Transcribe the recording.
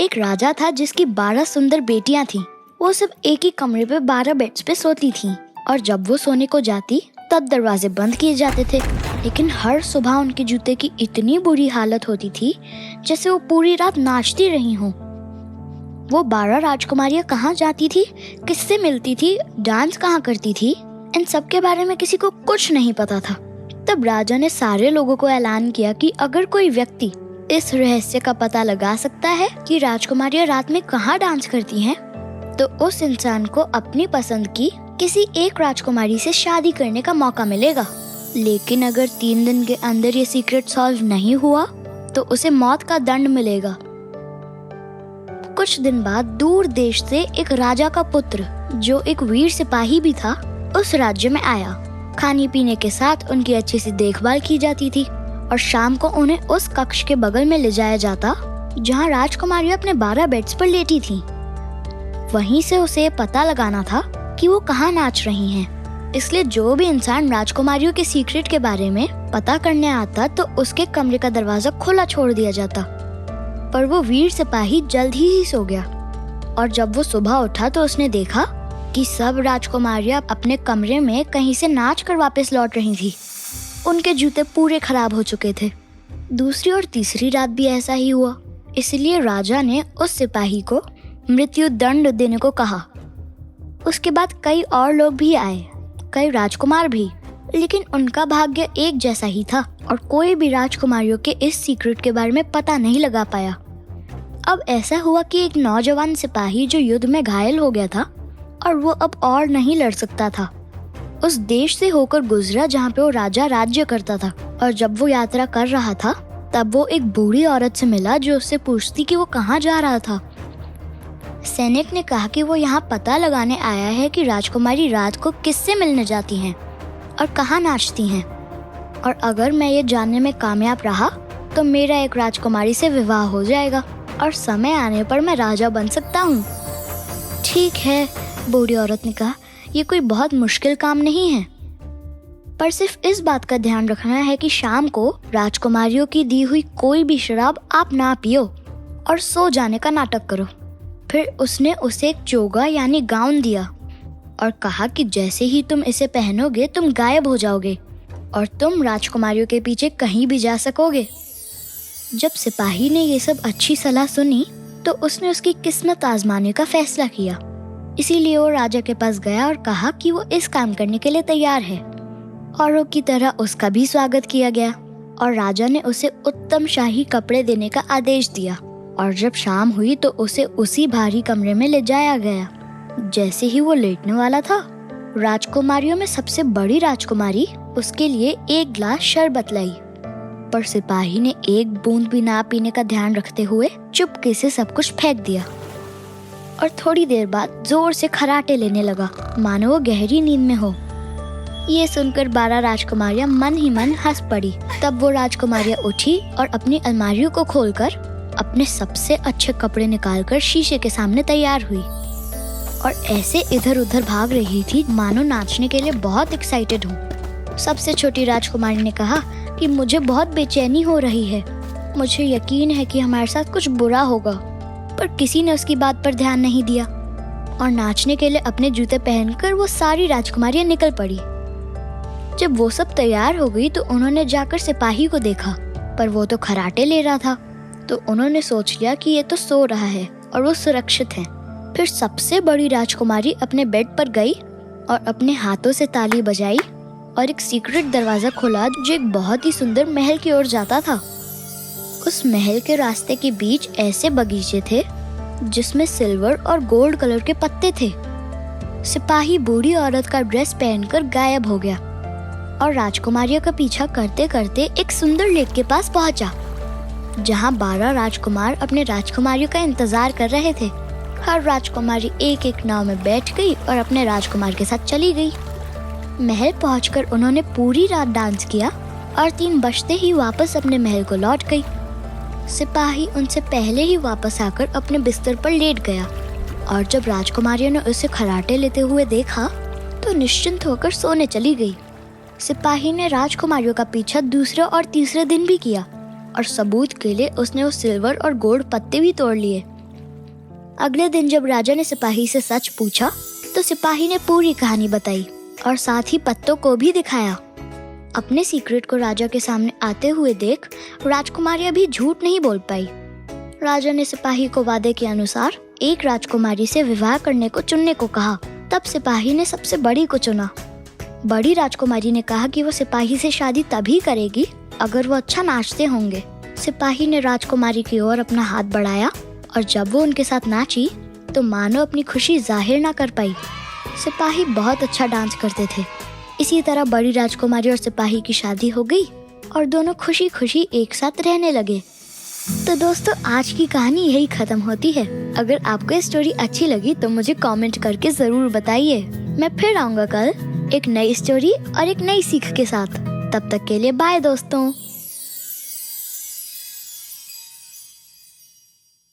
एक राजा था जिसकी 12 सुंदर बेटियां थीं। वो सब एक ही कमरे पे 12 बेड्स पे सोती थीं और जब वो सोने को जाती तब दरवाजे बंद किए जाते थे। लेकिन हर सुबह उनके जूते की इतनी बुरी हालत होती थी जैसे वो पूरी रात नाचती रही हों। वो 12 राजकुमारियां कहाँ जाती थी, किससे मिलती थी, डांस कहाँ करती थी, इन सब के बारे में किसी को कुछ नहीं पता था। तब राजा ने सारे लोगों को ऐलान किया कि अगर कोई व्यक्ति इस रहस्य का पता लगा सकता है कि राजकुमारियां रात में कहाँ डांस करती हैं, तो उस इंसान को अपनी पसंद की किसी एक राजकुमारी से शादी करने का मौका मिलेगा। लेकिन अगर 3 दिन के अंदर ये सीक्रेट सॉल्व नहीं हुआ तो उसे मौत का दंड मिलेगा। कुछ दिन बाद दूर देश से एक राजा का पुत्र, जो एक वीर सिपाही भी था, उस राज्य में आया। खाने पीने के साथ उनकी अच्छी सी देखभाल की जाती थी और शाम को उन्हें उस कक्ष के बगल में ले जाया जाता जहाँ राजकुमारियां अपने 12 बेड्स पर लेटी थीं। वहीं से उसे पता लगाना था कि वो कहाँ नाच रही हैं। इसलिए जो भी इंसान राजकुमारियों के सीक्रेट के बारे में पता करने आता तो उसके कमरे का दरवाजा खुला छोड़ दिया जाता। पर वो वीर सिपाही जल्द ही सो गया और जब वो सुबह उठा तो उसने देखा कि सब राजकुमारियां अपने कमरे में कहीं से नाच कर वापस लौट रही थी। उनके जूते पूरे खराब हो चुके थे। दूसरी और तीसरी रात भी ऐसा ही हुआ। इसलिए राजा ने उस सिपाही को मृत्यु दंड देने को कहा। उसके बाद कई और लोग भी आए, कई राजकुमार भी, लेकिन उनका भाग्य एक जैसा ही था और कोई भी राजकुमारियों के इस सीक्रेट के बारे में पता नहीं लगा पाया। अब ऐसा हुआ कि एक नौजवान सिपाही जो युद्ध में घायल हो गया था और वो अब और नहीं लड़ सकता था, उस देश से होकर गुजरा जहाँ पे वो राजा राज्य करता था। और जब वो यात्रा कर रहा था तब वो एक बूढ़ी औरत से मिला जो उससे पूछती कि वो कहाँ जा रहा था। सैनिक ने कहा कि वो यहाँ पता लगाने आया है कि राजकुमारी रात को किससे मिलने जाती हैं और कहाँ नाचती हैं, और अगर मैं ये जानने में कामयाब रहा तो मेरा एक राजकुमारी से विवाह हो जाएगा और समय आने पर मैं राजा बन सकता हूँ। ठीक है, बूढ़ी औरत ने कहा, ये कोई बहुत मुश्किल काम नहीं है, पर सिर्फ इस बात का ध्यान रखना है कि शाम को राजकुमारियों की दी हुई कोई भी शराब आप ना पियो और सो जाने का नाटक करो। फिर उसने उसे एक चोगा यानी गाउन दिया और कहा कि जैसे ही तुम इसे पहनोगे तुम गायब हो जाओगे और तुम राजकुमारियों के पीछे कहीं भी जा सकोगे। जब सिपाही ने ये सब अच्छी सलाह सुनी तो उसने उसकी किस्मत आजमाने का फैसला किया। इसीलिए वो राजा के पास गया और कहा कि वो इस काम करने के लिए तैयार है। औरों की तरह उसका भी स्वागत किया गया और राजा ने उसे उत्तम शाही कपड़े देने का आदेश दिया। और जब शाम हुई तो उसे उसी भारी कमरे में ले जाया गया। जैसे ही वो लेटने वाला था, राजकुमारियों में सबसे बड़ी राजकुमारी उसके लिए एक गिलास शरबत लाई, पर सिपाही ने एक बूंद भी ना पीने का ध्यान रखते हुए चुपके से सब कुछ फेंक दिया और थोड़ी देर बाद जोर से खर्राटे लेने लगा, मानो वो गहरी नींद में हो। ये सुनकर 12 राजकुमारियां मन ही मन हंस पड़ी। तब वो राजकुमारियां उठी और अपनी अलमारियों को खोलकर अपने सबसे अच्छे कपड़े निकालकर शीशे के सामने तैयार हुई और ऐसे इधर उधर भाग रही थी मानो नाचने के लिए बहुत एक्साइटेड हूँ। सबसे छोटी राजकुमारी ने कहा कि मुझे बहुत बेचैनी हो रही है, मुझे यकीन है कि हमारे साथ कुछ बुरा होगा, पर किसी ने उसकी बात पर ध्यान नहीं दिया और नाचने के लिए अपने जूते पहनकर वो सारी राजकुमारियां निकल पड़ी। जब वो सब तैयार हो गई तो उन्होंने जाकर सिपाही को देखा, पर वो तो खर्राटे ले रहा था, तो उन्होंने सोच लिया कि ये तो सो रहा है और वो सुरक्षित है। फिर सबसे बड़ी राजकुमारी अपने बेड पर गई और अपने हाथों से ताली बजाई और एक सीक्रेट दरवाजा खोला जो एक बहुत ही सुंदर महल की ओर जाता था। उस महल के रास्ते के बीच ऐसे बगीचे थे जिसमें सिल्वर और गोल्ड कलर के पत्ते थे। सिपाही बूढ़ी औरत का ड्रेस पहनकर गायब हो गया और राजकुमारियों का पीछा करते करते एक सुंदर लेक के पास पहुंचा, जहां 12 राजकुमार अपने राजकुमारियों का इंतजार कर रहे थे। हर राजकुमारी एक एक नाव में बैठ गई और अपने राजकुमार के साथ चली गई। महल पहुंचकर उन्होंने पूरी रात डांस किया और 3 बजते ही वापस अपने महल को लौट गई। सिपाही उनसे पहले ही वापस आकर अपने बिस्तर पर लेट गया और जब राजकुमारियों ने उसे खर्राटे लेते हुए देखा तो निश्चिंत होकर सोने चली गई। सिपाही ने राजकुमारियों का पीछा दूसरे और तीसरे दिन भी किया और सबूत के लिए उसने वो सिल्वर और गोल्ड पत्ते भी तोड़ लिए अगले दिन जब राजा ने सिपाही से सच पूछा तो सिपाही ने पूरी कहानी बताई और साथ ही पत्तों को भी दिखाया। अपने सीक्रेट को राजा के सामने आते हुए देख राजकुमारी अभी झूठ नहीं बोल पाई। राजा ने सिपाही को वादे के अनुसार एक राजकुमारी से विवाह करने को चुनने को कहा। तब सिपाही ने सबसे बड़ी को चुना। बड़ी राजकुमारी ने कहा कि वो सिपाही से शादी तभी करेगी अगर वो अच्छा नाचते होंगे। सिपाही ने राजकुमारी की ओर अपना हाथ बढ़ाया और जब वो उनके साथ नाची तो मानो अपनी खुशी जाहिर ना कर पाई। सिपाही बहुत अच्छा डांस करते थे। इसी तरह बड़ी राजकुमारी और सिपाही की शादी हो गई और दोनों खुशी खुशी एक साथ रहने लगे। तो दोस्तों, आज की कहानी यही खत्म होती है। अगर आपको ये स्टोरी अच्छी लगी तो मुझे कमेंट करके जरूर बताइए। मैं फिर आऊंगा कल एक नई स्टोरी और एक नई सीख के साथ। तब तक के लिए बाय दोस्तों।